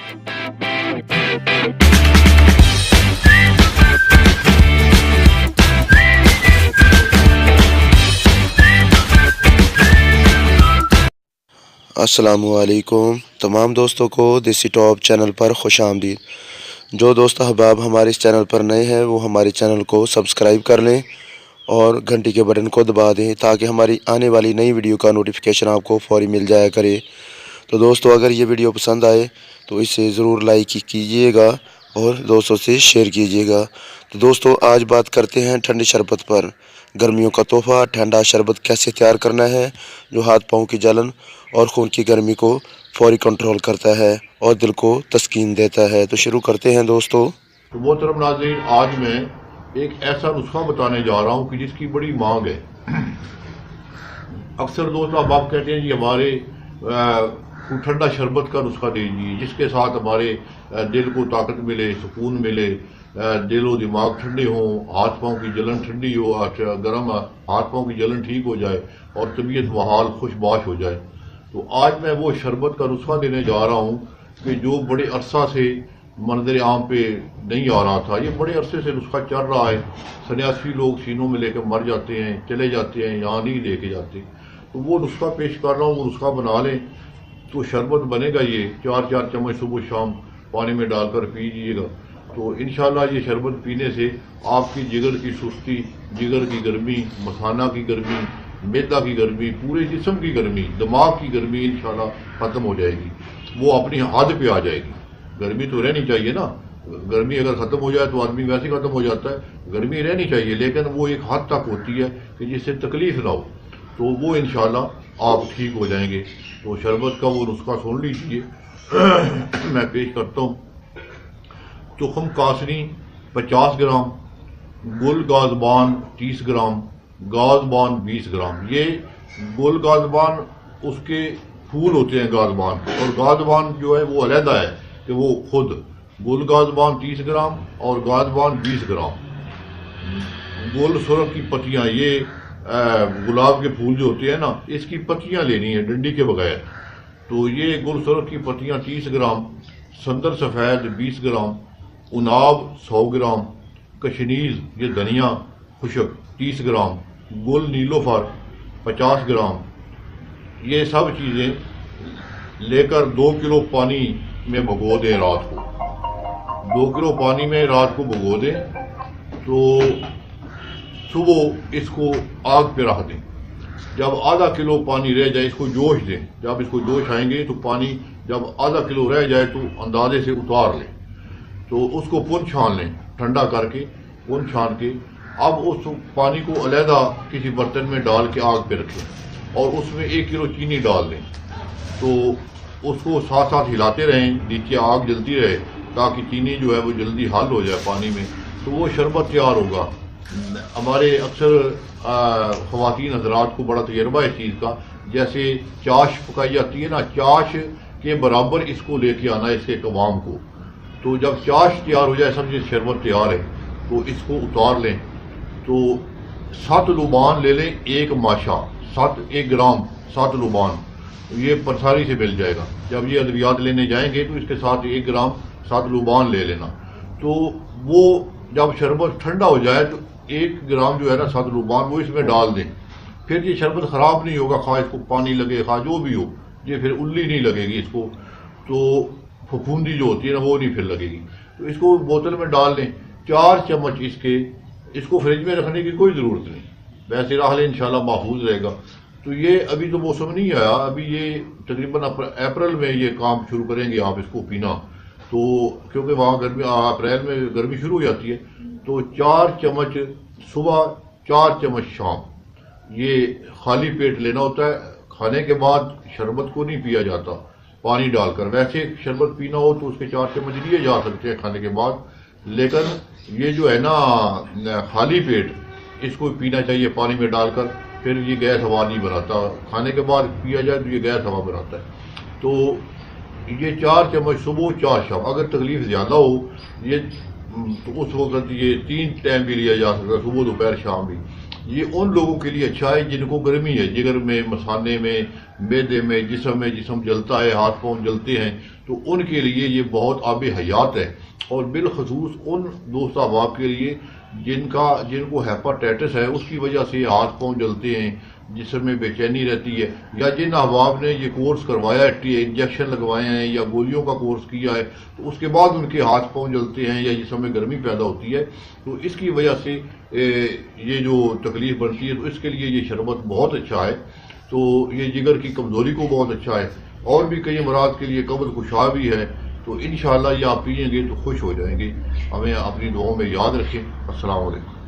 अस्सलामुअलैकुम तमाम दोस्तों को देसी टॉप चैनल पर खुश आमदीद। जो दोस्त अहबाब हमारे इस चैनल पर नए हैं वो हमारे चैनल को सब्सक्राइब कर लें और घंटी के बटन को दबा दें ताकि हमारी आने वाली नई वीडियो का नोटिफिकेशन आपको फौरी मिल जाया करे। तो दोस्तों, अगर ये वीडियो पसंद आए तो इसे ज़रूर लाइक कीजिएगा और दोस्तों से शेयर कीजिएगा। तो दोस्तों, आज बात करते हैं ठंडे शरबत पर। गर्मियों का तोहफ़ा ठंडा शरबत कैसे तैयार करना है जो हाथ पाँव की जलन और खून की गर्मी को फौरी कंट्रोल करता है और दिल को तस्कीन देता है। तो शुरू करते हैं दोस्तों। तो मोहतरम नाज़रीन, आज मैं एक ऐसा नुस्खा बताने जा रहा हूँ कि जिसकी बड़ी मांग है। अक्सर दोस्त आप कहते हैं जी हमारे को ठंडा शरबत का नुस्खा दीजिए जिसके साथ हमारे दिल को ताकत मिले, सुकून मिले, दिल और दिमाग ठंडे हों, हाथ पाँव की जलन ठंडी हो, गर्म हाथ पाँव की जलन ठीक हो जाए और तबीयत बहाल खुशबाश हो जाए। तो आज मैं वो शरबत का नुस्खा देने जा रहा हूँ कि जो बड़े अरसा से मंजर आम पे नहीं आ रहा था। ये बड़े अरसे से नुस्खा चल रहा है। सन्यासी लोग सीनों में लेकर मर जाते हैं, चले जाते हैं, यहाँ नहीं लेके जाते। तो वो नुस्खा पेश कर रहा हूँ, वो नुस्खा बना लें तो शरबत बनेगा। ये 4-4 चम्मच सुबह शाम पानी में डालकर पीजिएगा। तो इंशाल्लाह ये शरबत पीने से आपकी जिगर की सुस्ती, जिगर की गर्मी, मसाना की गर्मी, मैदा की गर्मी, पूरे जिस्म की गर्मी, दिमाग की गर्मी इंशाल्लाह ख़त्म हो जाएगी। वो अपनी हद पे आ जाएगी। गर्मी तो रहनी चाहिए ना, गर्मी अगर ख़त्म हो जाए तो आदमी वैसे ख़त्म हो जाता है। गर्मी रहनी चाहिए लेकिन वो एक हद तक होती है कि जिससे तकलीफ ना हो। तो वो इंशाल्लाह आप ठीक हो जाएंगे। तो शरबत का वो नुस्खा सुन लीजिए। मैं पेश करता हूँ। तुखम कासनी 50 ग्राम, गुल गाजबान 30 ग्राम, गाजबान 20 ग्राम। ये गुल गाजबान उसके फूल होते हैं गाजबान, और गाजबान जो है वो अलहदा है कि वो खुद। गुल गाजबान 30 ग्राम और गाजबान 20 ग्राम। गुल सुरख की पत्तियां, ये गुलाब के फूल जो होते हैं ना, इसकी पत्तियां लेनी है डंडी के बगैर। तो ये गुल सुरख की पत्तियां 30 ग्राम, संदर सफ़ेद 20 ग्राम, उनाब 100 ग्राम, कशनीज ये धनिया खुशक 30 ग्राम, गुल नीलोफर 50 ग्राम। ये सब चीज़ें लेकर 2 किलो पानी में भिगो दें रात को। 2 किलो पानी में रात को भिगो दें तो सुबह इसको आग पे रख दें। जब आधा किलो पानी रह जाए इसको जोश दें। जब इसको जोश आएंगे तो पानी जब आधा किलो रह जाए तो अंदाजे से उतार लें। तो उसको पुन छान लें, ठंडा करके पुन छान के अब उस पानी को अलहदा किसी बर्तन में डाल के आग पे रखें और उसमें 1 किलो चीनी डाल दें। तो उसको साथ साथ हिलाते रहें, नीचे आग जलती रहे ताकि चीनी जो है वो जल्दी हल हो जाए पानी में। तो वो शरबत तैयार होगा। हमारे अक्सर ख़वातीन हज़रात को बड़ा तजर्बा है इस चीज़ का। जैसे चाश पकाई जाती है ना, चाश के बराबर इसको लेके आना है, इसके कवाम को। तो जब चाश तैयार हो जाए, समझिए शरबत तैयार है, तो इसको उतार लें। तो 7 लुबान ले लें, 1 माशा 1 ग्राम 7 लुबान, ये पंसारी से मिल जाएगा। जब ये अद्वियात लेने जाएंगे तो इसके साथ 1 ग्राम 7 लुबान ले लेना। तो वो जब शरबत ठंडा हो जाए तो 1 ग्राम जो है ना 7 लुबान वो इसमें डाल दें। फिर ये शरबत ख़राब नहीं होगा, खा इसको पानी लगे खा जो भी हो, ये फिर उल्ली नहीं लगेगी इसको। तो फफूंदी जो होती है ना वो नहीं फिर लगेगी। तो इसको बोतल में डाल लें। 4 चम्मच इसको फ्रिज में रखने की कोई ज़रूरत नहीं, वैसे रख लें, इंशाल्लाह महफूज रहेगा। तो ये अभी तो मौसम नहीं आया, अभी ये तकरीबन अप्रैल में ये काम शुरू करेंगे आप इसको पीना। तो क्योंकि वहाँ गर्मी अप्रैल में गर्मी शुरू हो जाती है। तो 4 चम्मच सुबह, 4 चम्मच शाम, ये खाली पेट लेना होता है। खाने के बाद शरबत को नहीं पिया जाता पानी डालकर। वैसे शरबत पीना हो तो उसके 4 चम्मच लिए जा सकते हैं खाने के बाद, लेकिन ये जो है ना खाली पेट इसको पीना चाहिए पानी में डालकर। फिर ये गैस हवा नहीं बनाता। खाने के बाद पिया जाए तो ये गैस हवा बनाता है। तो ये 4 चम्मच सुबह, 4 शाम। अगर तकलीफ ज़्यादा हो ये तो उस वक्त ये 3 टाइम भी लिया जा सकता है, सुबह दोपहर शाम भी। ये उन लोगों के लिए अच्छा है जिनको गर्मी है, जिगर में, मसाने में, मैदे में, जिस्म जलता है, हाथ पाँव जलते हैं। تو ان کے لیے یہ بہت آب حیات ہے، اور بالخصوص ان دوست احباب کے لیے جن کو ہیپاٹائٹس ہے، اس کی وجہ سے ہاتھ پاؤں جلتے ہیں، جسم میں بے چینی رہتی ہے، یا جن احباب نے یہ کورس کروایا ہے، انجیکشن لگوائے ہیں یا گولیوں کا کورس کیا ہے، تو اس کے بعد ان کے ہاتھ پاؤں جلتے ہیں یا جسم میں گرمی پیدا ہوتی ہے، تو اس کی وجہ سے یہ جو تکلیف بنتی ہے، تو اس کے لیے یہ شربت بہت اچھا ہے۔ تو یہ جگر کی کمزوری کو بہت اچھا ہے، اور بھی کئی امراض کے لیے قبض کشا بھی ہے، تو انشاءاللہ یہ آپ پیئیں گے تو خوش ہو جائیں گے۔ ہمیں اپنی دعاؤں میں یاد رکھیں۔ السلام علیکم۔